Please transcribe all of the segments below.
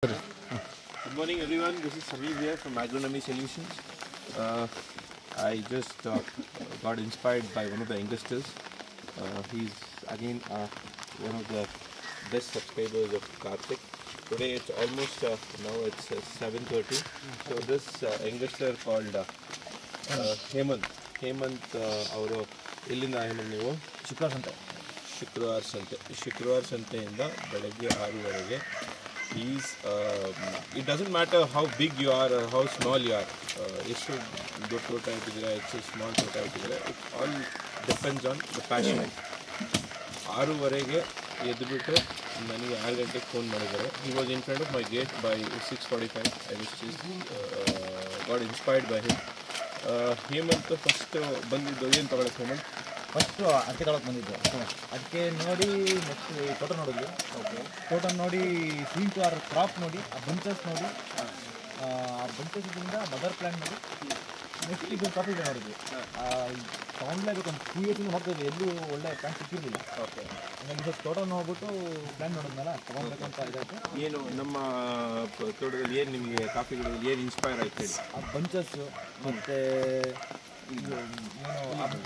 Good morning, everyone. This is Sameer here from Agronomy Solutions. I just got inspired by one of the youngsters. He's again one of the best subscribers of Karthik. Today it's almost now it's 7:30. So this youngster called Hemant ಅವರು ಎಲ್ಲಿಂದ ಹೇಮಂತ್ ನೀವು ಶುಕ್ರವಾರ ಸಂತೆಯಿಂದ ಬೆಳಗ್ಗೆ 6 it doesn't matter how big you are or how small you are. ಎಷ್ಟು ದೊಡ್ಡ ತೋಟ ಇಟ್ಟಿದ್ರೆ ಎಷ್ಟು ಸ್ಮಾಲ್ ತೋಟ ಇಟ್ಟಿದ್ರೆ it all depends on the passion. 6 ಎದ್ದುಬಿಟ್ಟು ನನಗೆ 6 ಗಂಟೆಗೆ ಫೋನ್ ಮಾಡಿದ್ದಾರೆ. He was in front of my gate by 6:45. I was just got inspired by him. Hemant first ಬಂದಿದ್ದು ಏನು ತಗೊಳಕ್ಕೆ ಹೇಮಂತ್? ಫಸ್ಟು ಅಡಿಕೆ ತಗೊಳಕ್ಕೆ ಬಂದಿದ್ದು. ಅಡಿಕೆ ನೋಡಿ ನೆಕ್ಸ್ಟ್ ತೋಟ ನೋಡಿದ್ವಿ. ತೋಟ ನೋಡಿ ಸೀನ್ ಟು ಆರ್ ಕ್ರಾಪ್ ನೋಡಿ, ಆ ಬಂಚಸ್ ನೋಡಿ, ಆ ಬಂಚಸ್ದಿಂದ ಮದರ್ ಪ್ಲ್ಯಾಂಟ್ ನೋಡಿ, ನೆಕ್ಸ್ಟ್ ಇದು ಕಾಫಿ ಗಿಡ ನೋಡಿದ್ವಿ. ತಗೊಂಡ್ಲೇಬೇಕು ಒಂದು 2 ಇಯರ್ಸಿಂದ ನೋಡ್ತಿದ್ವಿ, ಎಲ್ಲೂ ಒಳ್ಳೆ ಪ್ಲ್ಯಾಂಟ್ ಸಿಕ್ಕಿರಲಿಲ್ಲ. ಹಾಗಾಗಿ ಇದು ತೋಟ ನೋಡ್ಬಿಟ್ಟು ಪ್ಲ್ಯಾಂಟ್ ನೋಡಿದ್ಮೇಲೆ ತೊಗೊಳ್ಬೇಕಂತ ಇದಾಯಿತು. ಏನು ನಮ್ಮ ತೋಟದಲ್ಲಿ ಏನು ನಿಮಗೆ ಕಾಫಿ ಗಿಡದಲ್ಲಿ ಏನು ಇನ್ಸ್ಪೈರ್ ಆಯ್ತು ಹೇಳಿ? ಆ ಬಂಚಸ್ಸು ಮತ್ತು ಇದು ಏನು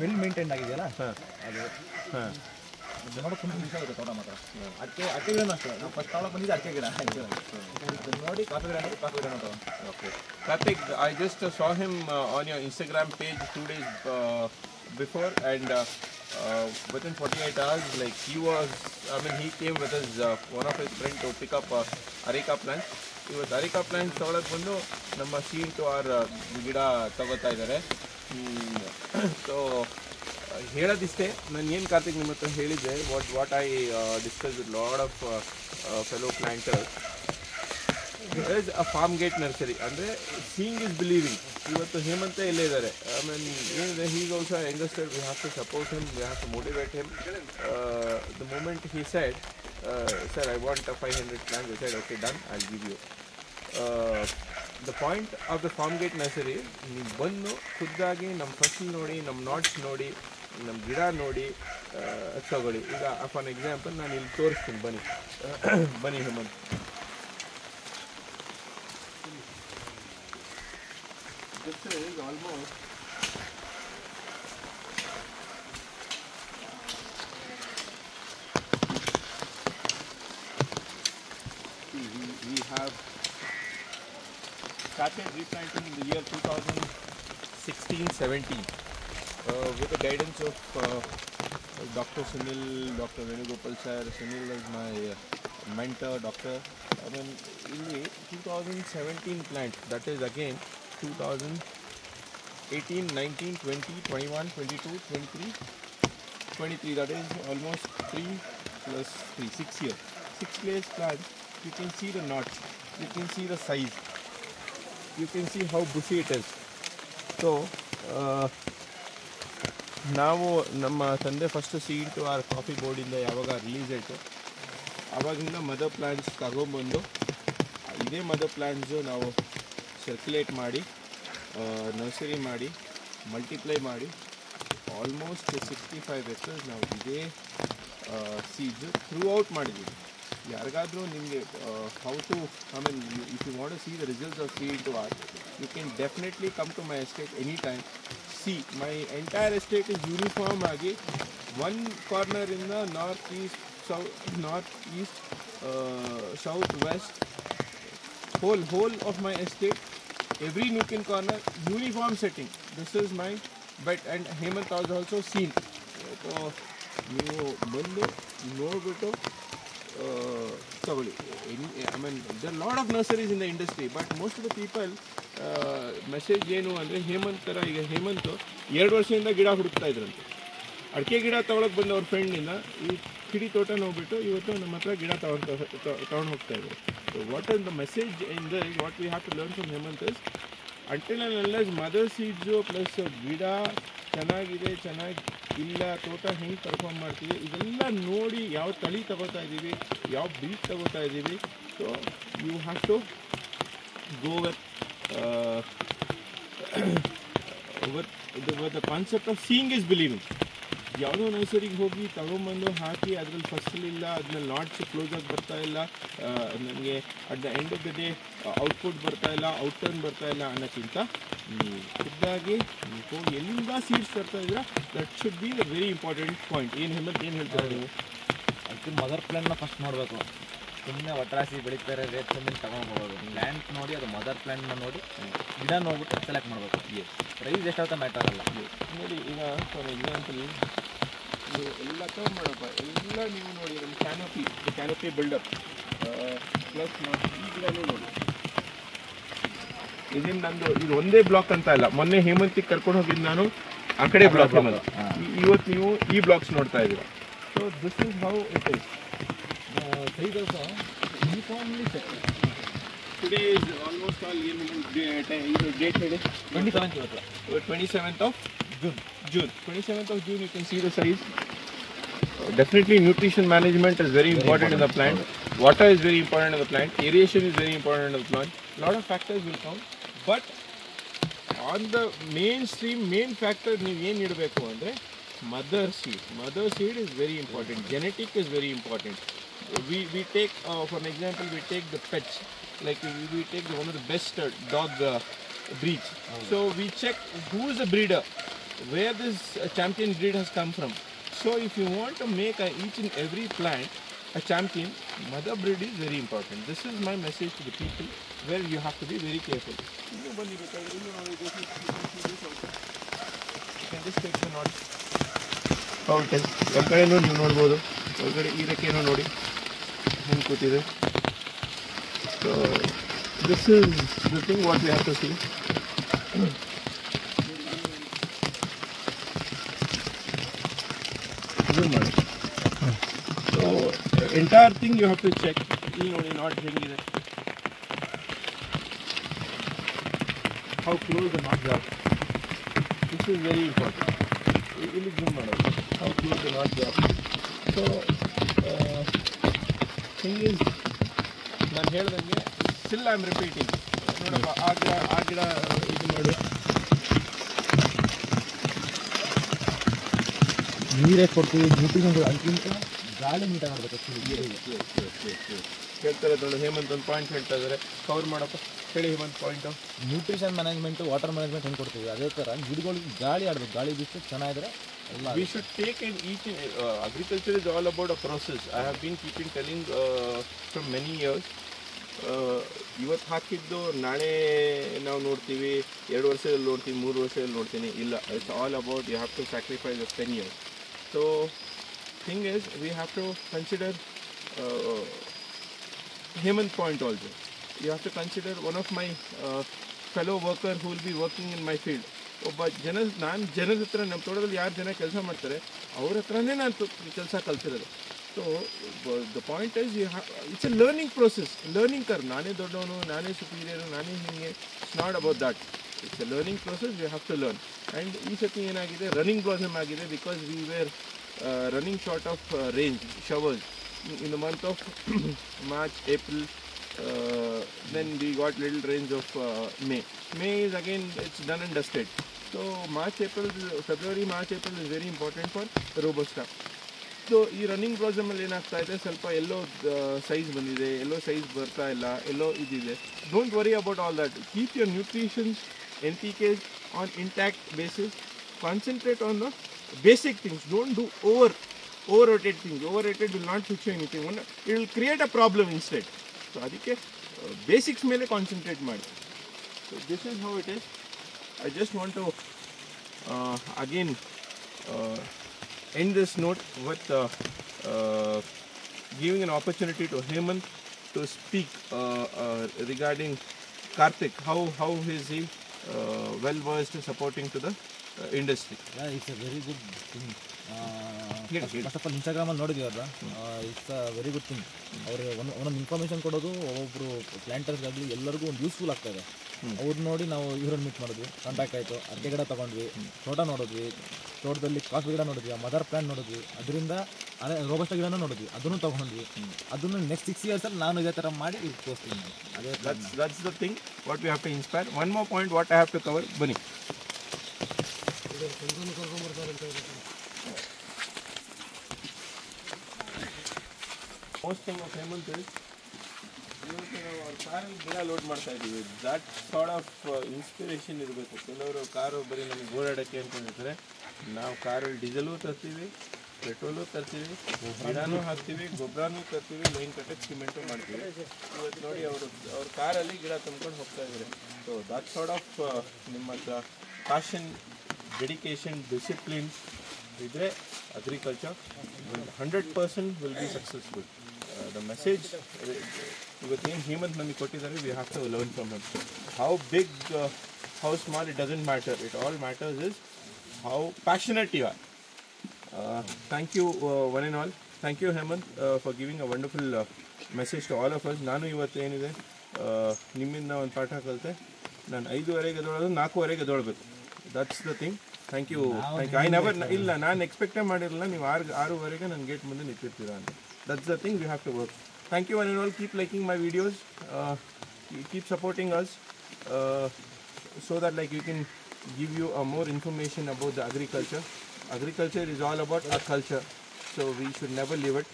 ವೆಲ್ ಮೇಂಟೈನ್ ಆಗಿದೆಯಲ್ಲ ಅದು ನೋಡೋಕೆ ತುಂಬ ಇಷ್ಟ ಆಗುತ್ತೆ ತೋಟ ಮಾತ್ರ. ಅಡಿಕೆ ಗಿಡನೂ ಅಷ್ಟೇ, ನಾವು ಫಸ್ಟ್ ತಗೊಳಕ್ಕೆ ಬಂದಿದ್ದು ಅಡಿಕೆ ಗಿಡ ನೋಡಿ ಕಾಫಿ ಗಿಡ ತಗೊಂಡು. Okay. Karthik, I just saw him on your Instagram page 2 days before, and within 48 hours, like he came with his one of his friends to pick up areca plants. ಇವತ್ತು ಅರಿಕಾ plant ತೊಗೊಳಕ್ಕೆ ಬಂದು ನಮ್ಮ scene to R ಗಿಡ ತಗೋತಾ ಇದ್ದಾರೆ. So ಹೇಳೋದಿಷ್ಟೇ, ನಾನು ಏನು ಕಾರ್ತಿಕ್ ನಿಮ್ಮ ಹತ್ರ ಹೇಳಿದ್ದೆ, what I discuss with lot of fellow planters is a farm gate nursery. ಅಂದರೆ ಸೀಯಿಂಗ್ ಇಸ್ ಬಿಲೀವಿಂಗ್. ಇವತ್ತು ಹೇಮಂತ ಇಲ್ಲೇ ಇದ್ದಾರೆ. ಐ ಮೀನ್ ಏನಿದೆ, he's also youngster, we have to support him, we have to motivate him. The moment he said, sir, I want 500 plants. I said, okay, done, I'll give you. The point of the farm gate nursery, ನೀವು ಬಂದು ಖುದ್ದಾಗಿ ನಮ್ಮ ಫಸಲ್ ನೋಡಿ, ನಮ್ಮ knots ನೋಡಿ, ನಮ್ಮ ಗಿಡ ನೋಡಿ ತಗೊಳ್ಳಿ. ಈಗ ಫಾರ್ ಎಕ್ಸಾಂಪಲ್ ನಾನು ಇಲ್ಲಿ ತೋರಿಸ್ತೀನಿ, ಬನ್ನಿ Hemant. This is almost we have started replanting in the year 2016-17 with the guidance of Dr. Sunil, Dr. Venugopal sir. Sunil is my mentor, doctor. I mean, in the 2017 plant, that is again 2018, 19, 20, 21, 22, 23, 23, that is almost 3 plus 3, 6 years. 6 years plant. You can see the knots, you can see the size, you can see how bushy it is. So ನಾವು ನಮ್ಮ ತಂದೆ first seed to R coffee ಬೋರ್ಡಿಂದ ಯಾವಾಗ release ಆಯಿತು ಆವಾಗಿಂದ mother plants ತಗೊಂಬಂದು ಇದೇ mother plants ನಾವು ಸರ್ಕ್ಯುಲೇಟ್ ಮಾಡಿ ನರ್ಸರಿ ಮಾಡಿ ಮಲ್ಟಿಪ್ಲೈ ಮಾಡಿ ಆಲ್ಮೋಸ್ಟ್ 65 ಎಕರ್ಸ್ ನಾವು ಇದೇ ಸೀಡ್ಸು ಥ್ರೂ ಔಟ್ ಮಾಡಿದ್ದೀವಿ. ಯಾರಿಗಾದರೂ ನಿಮಗೆ how to if you want to see the results of seed to R, you can definitely come to my estate any time. See my entire estate is uniform ಆಗಿ one ಕಾರ್ನರಿಂದ north East south west whole of my estate, every nook and corner, uniform setting. This is my bed, and Hemant has also seen. So ನೀವು ಬಂದು ನೋಡ್ಬಿಟ್ಟು ತಗೊಳ್ಳಿ. I mean, there are a lot of nurseries in the industry, but most of the people message ಏನು ಅಂದರೆ ಹೇಮಂತ್ ಥರ. ಈಗ ಹೇಮಂತ್ 2 ವರ್ಷದಿಂದ ಗಿಡ ಹುಡುಕ್ತಾ ಇದ್ರಂತೆ. ಅಡಿಕೆ ಗಿಡ ತೊಗೊಳಕ್ಕೆ ಬಂದು ಅವ್ರ ಫ್ರೆಂಡ್ನಿಂದ ಈ ಕಿಡಿ ತೋಟ ನೋಡ್ಬಿಟ್ಟು ಇವತ್ತು ನಮ್ಮ ಹತ್ರ ಗಿಡ ತೊಗೊಂಡು ಹೋಗ್ತಾ ಇದ್ದಾರೆ. So what is the message in this? What we have to learn from Hemant is, until and unless mother seeds plus ಗಿಡ ಚೆನ್ನಾಗಿದೆ, ಇಲ್ಲ, ತೋಟ ಹೆಂಗೆ ಪರ್ಫಾರ್ಮ್ ಮಾಡ್ತೀವಿ, ಇದೆಲ್ಲ ನೋಡಿ ಯಾವ ತಳಿ ತಗೋತಾ ಇದ್ದೀವಿ, ಯಾವ ಬೀಜ ತಗೋತಾ ಇದ್ದೀವಿ. So you have to go with the concept of seeing is believing. ಯಾವುದೋ ನರ್ಸರಿಗೆ ಹೋಗಿ ತಗೊಂಬಂದು ಹಾಕಿ ಅದ್ರಲ್ಲಿ ಫಸಲಿಲ್ಲ, ಅದ್ರಲ್ಲಿ ನಾಟ್ಸ್ ಕ್ಲೋಸಾಗಿ ಬರ್ತಾ ಇಲ್ಲ, ನನಗೆ at the end of the day output ಬರ್ತಾ ಇಲ್ಲ, ಔಟ್ಟರ್ನ್ ಬರ್ತಾ ಇಲ್ಲ ಅನ್ನೋಕ್ಕಿಂತ ನೀವು ಖುದ್ದಾಗಿ ಹೋಗಿ ಎಲ್ಲಿಂದ ಸೀಡ್ಸ್ ತರ್ತಾ ಇದ್ದೀರಾ, that should be the very important point. ಏನು ಹೇಳ್ತಾರೆ ನೀವು? ಅದಕ್ಕೆ ಮದರ್ ಪ್ಲ್ಯಾಂಟ್ನ ಫಸ್ಟ್ ನೋಡಬೇಕು. ಸುಮ್ಮನೆ ಒಟ್ರಾಸಿ ಬೆಳೀತಾರೆ ರೇಟ್ ಸುಮ್ಮನೆ ತಗೊಂಡ್ಬೋದು. ಪ್ಲ್ಯಾಂಟ್ ನೋಡಿ, ಅದು ಮದರ್ ಪ್ಲ್ಯಾಂಟ್ನ ನೋಡಿ, ಗಿಡ ನೋಡ್ಬಿಟ್ಟು ಸೆಲೆಕ್ಟ್ ಮಾಡಬೇಕು. ಪ್ರೈಸ್ ಎಷ್ಟಾಗುತ್ತೆ ಮ್ಯಾಟರ್ ಆಗಲ್ಲ. ನೋಡಿ, ಈಗ ಫಾರ್ ಎಕ್ಸಾಂಪಲ್ ನೀವು ಎಲ್ಲ ತಗೊಂಡ್ಬೇಡಪ್ಪ, ಎಲ್ಲ ನೀವು ನೋಡಿ ನಮ್ಮ ಕ್ಯಾನೋಪಿ ಬಿಲ್ಡಪ್ ಪ್ಲಸ್ ಈ ಗಿಡನೂ ನೋಡಿ. ಇದೇನು ನಂದು ಇದು ಒಂದೇ ಬ್ಲಾಕ್ ಅಂತ ಅಲ್ಲ, ಮೊನ್ನೆ ಹೇಮಂತಿಗೆ ಕರ್ಕೊಂಡು ಹೋಗಿದ್ದು ನಾನು ಆ ಕಡೆ ಬ್ಲಾಕ್. ಇವತ್ತು ನೀವು ಈ ಬ್ಲಾಕ್ಸ್ ನೋಡ್ತಾ ಇದ್ದೀರಾ. So this is how it is. Size also uniformly set. Today is almost all ಏನು ಇದು ಡೇಟ್ ಹೇಳಿ? 27th ಇವತ್ತು. 27th of June. 27th of June, you can see the size. Definitely nutrition management is very important in the plant. Water is very important in the plant. Aeration is very important in the plant. Lot of factors will count. But on the mainstream, main factor ನೀವು ಏನು ಇಡಬೇಕು ಅಂದರೆ mother seed. Mother seed is very important. Genetic is very important. We take, for an example, we take the pets. Like we take one of the best dog breeds. So we check who is the breeder, where this champion breed has come from. So if you want to make each and every plant a champion, mother breed is very important. This is my message to the people, where you have to be very careful. You can just take the knot. ಹೌದು, ಒಂದು ಕಡೆನೂ ನೀವು ನೋಡ್ಬೋದು, ಹೊರಗಡೆ ಈ ರೆಕ್ಕೆನೂ ನೋಡಿ ಹೆಂಗೆ ಕೂತಿದೆ. So this is the thing what we have to see. ಇದು ಮಾಡಿ. So entire thing you have to check. ಇಲ್ಲಿ ನೋಡಿ ನಾಟ್ ಹೆಂಗಿದೆ, how close the knot job. This is very important. ಇಲ್ಲಿ ಜೂಮ್ ಮಾಡೋದು, how close the knot job. So thing is, ನಾನು ಹೇಳ್ದಂಗೆ still I am repeating. ನೋಡಪ್ಪ, ಆ ಗಿಡ ಇದು ಮಾಡು, ನೀರೇ ಕೊಡ್ತೀವಿ, ನ್ಯೂಟ್ರಿಷನ್ ಅದಕ್ಕಿಂತ ಗಾಳಿ ನೀಟಾಗಿ ಮಾಡಬೇಕು. ಹೇಳ್ತಾರೆ ನೋಡಿ, ಹೇಮಂತ್ ಒಂದು ಪಾಯಿಂಟ್ ಹೇಳ್ತಾ ಇದ್ದಾರೆ, ಕವರ್ ಮಾಡಪ್ಪ, ಹೇಳಿ Hemant point. Nutrition management, water management ಹೆಂಗೆ ಕೊಡ್ತೀವಿ, ಅದೇ ಥರ ಗಿಡಗಳಿಗೆ ಗಾಳಿ ಆಡಬೇಕು. ಗಾಳಿ ಬಿಟ್ಟು ಚೆನ್ನಾಗಿದ್ರೆ ಎಲ್ಲ. We should take in each and agriculture is all about a process. I have been telling from many years. ಇವತ್ತು ಹಾಕಿದ್ದು ನಾಳೆ ನಾವು ನೋಡ್ತೀವಿ, 2 ವರ್ಷದಲ್ಲಿ ನೋಡ್ತೀವಿ, 3 ವರ್ಷದಲ್ಲಿ ನೋಡ್ತೀನಿ, ಇಲ್ಲ. It's all about you have to sacrifice of 10 years. So thing is, we have to consider Hemant point also. You have to consider one of my fellow worker who will be working in my field. ಒಬ್ಬ ನಾನು ಜನರ ಹತ್ರ, ನಮ್ಮ ತೋಟದಲ್ಲಿ ಯಾರು ಜನ ಕೆಲಸ ಮಾಡ್ತಾರೆ ಅವ್ರ ಹತ್ರನೇ ನಾನು ಕೆಲಸ ಕಲ್ತಿರೋದು. So the point is, it's a learning process, learning curve. ನಾನೇ ದೊಡ್ಡವನು, ನಾನೇ ಸುಪೀರಿಯರು, ನಾನೇ ಹಿಂಗೆ. It's not about that. It's a learning process. We have to learn. And ಈ ಸತಿ ಏನಾಗಿದೆ, ರನ್ನಿಂಗ್ ಬ್ಲಾಸಮ್ ಆಗಿದೆ, because we were running short of range showers in the month of March, April. Then we got little range of May. May is again, it's done and dusted. So March, April, February, March, April is very important for Robusta. So ಈ running ಬ್ಲಾಸಮಲ್ಲಿ ಏನಾಗ್ತಾ ಇದೆ, ಸ್ವಲ್ಪ ಎಲ್ಲೋ size ಬಂದಿದೆ, ಎಲ್ಲೋ size ಬರ್ತಾ ಇಲ್ಲ, ಎಲ್ಲೋ ಇದಿದೆ. Don't worry about all that. Keep your nutritions, NPKs on intact basis. Concentrate on the basic things. Don't do over-rotate things. Over-rotate will not fix you anything. It will create a problem instead. So ಅದಕ್ಕೆ basics ಮೇಲೆ concentrate ಮಾಡಿ. So this is how it is. I just want to again end this note with giving an opportunity to Hemant to speak regarding Karthik. How is he well versed supporting to the industry? Yeah, it's a very good thing. First of all ಇನ್ಸ್ಟಾಗ್ರಾಮಲ್ಲಿ ನೋಡಿದ್ವಿ ಅವ್ರನ್ನ. It's a very good thing. ಅವ್ರಿಗೆ ಒಂದೊಂದು information ಕೊಡೋದು ಒಬ್ಬೊಬ್ಬರು ಪ್ಲ್ಯಾಂಟರ್ಸ್ಗಾಗಲಿ ಎಲ್ಲರಿಗೂ ಒಂದು useful ಆಗ್ತಾ ಇದೆ. ಅವ್ರು ನೋಡಿ ನಾವು ಇವ್ರನ್ನ ಮೀಟ್ ಮಾಡಿದ್ವಿ, ಕಾಂಟ್ಯಾಕ್ಟ್ ಆಯಿತು, ಅಡಿಕೆ ಗಿಡ ತೊಗೊಂಡ್ವಿ, ತೋಟ ನೋಡಿದ್ವಿ, ತೋಟದಲ್ಲಿ ಕಾಫಿ ಗಿಡ ನೋಡಿದ್ವಿ, ಮದರ್ ಪ್ಲ್ಯಾಂಟ್ ನೋಡಿದ್ವಿ, ಅದರಿಂದ ಅದೇ ರೋಬಸ್ಟ ಗಿಡನೂ ನೋಡಿದ್ವಿ, ಅದನ್ನು ತೊಗೊಂಡ್ವಿ. ಅದನ್ನು ನೆಕ್ಸ್ಟ್ 6 yearsಲ್ಲಿ ನಾನು ಇದೇ ಥರ ಮಾಡಿ ಇದು ತೋರಿಸ್ತೀನಿ. ಅದೇ that's the thing what we have to inspire. One more point what I have to cover. ಬನ್ನಿ. Most thing of Hemant is ಇವತ್ತು ನಾವು ಅವ್ರ ಕಾರಲ್ಲಿ ಗಿಡ ಲೋಡ್ ಮಾಡ್ತಾ ಇದ್ದೀವಿ. ದಟ್ ಸಾರ್ಟ್ ಆಫ್ ಇನ್ಸ್ಪಿರೇಷನ್ ಇರಬೇಕು. ಕೆಲವರು ಕಾರು ಬರೀ ನಮಗೆ ಓಡಾಡೋಕ್ಕೆ ಅಂದ್ಕೊಂಡಿರ್ತಾರೆ. ನಾವು ಕಾರಲ್ಲಿ ಡೀಸೆಲು ತರ್ತೀವಿ, ಪೆಟ್ರೋಲು ತರ್ತೀವಿ, ಗಿಡನೂ ಹಾಕ್ತೀವಿ, ಗೊಬ್ಬರನೂ ತರ್ತೀವಿ, ಲೈನ್ ಕಟ್ಟಕ್ಕೆ ಸಿಮೆಂಟು ಮಾಡ್ತೀವಿ. ಇವತ್ತು ನೋಡಿ ಅವ್ರ ಕಾರಲ್ಲಿ ಗಿಡ ತುಂಬ್ಕೊಂಡು ಹೋಗ್ತಾ ಇದ್ದಾರೆ. ಸೊ ದಟ್ ಸಾರ್ಟ್ ಆಫ್ ನಿಮ್ಮ ಹತ್ರ ಪ್ಯಾಷನ್, ಡೆಡಿಕೇಶನ್, ಡಿಸಿಪ್ಲಿನ್ ಇದ್ದರೆ agriculture 100% will be successful. The message ಇವತ್ತೇನು ಹೇಮಂತ್ ನಮಗೆ ಕೊಟ್ಟಿದ್ದಾರೆ, we have to learn from him. How big, how small, it doesn't matter. It all matters is how passionate you are. Thank you one and all. Thank you Hemant for giving a wonderful message to all of us. ನಾನು ಇವತ್ತು ಏನಿದೆ ನಿಮ್ಮಿಂದ ಒಂದು ಪಾಠ ಕಲಿತೆ. ನಾನು 5:30ಗೆ ಎದ್ದೇಳೋದು 4:15ಗೆ ಎದ್ದೇಳಬೇಕು. That's the thing. Thank you. I never, ಇಲ್ಲ ನಾನು ಎಕ್ಸ್ಪೆಕ್ಟೇ ಮಾಡಿರಲಿಲ್ಲ ನೀವು 6:30ಗೆ ನನ್ನ ಗೇಟ್ ಮುಂದೆ ನಿಂತಿರ್ತೀರಾ ಅಂತ. That's the thing, we have to work. Thank you one and all. Keep liking my videos. Keep supporting us so that like we can give you more information about the agriculture. Agriculture is all about our culture, so we should never leave it.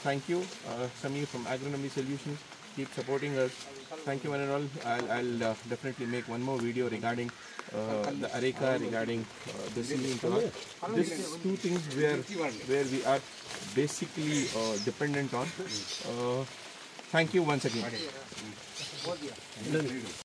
Thank you, Samir from Agronomy Solutions. Keep supporting us. Thank you one and all. I'll definitely make one more video regarding the areca, regarding the seeding. These two things where we are basically dependent on. Thank you once again.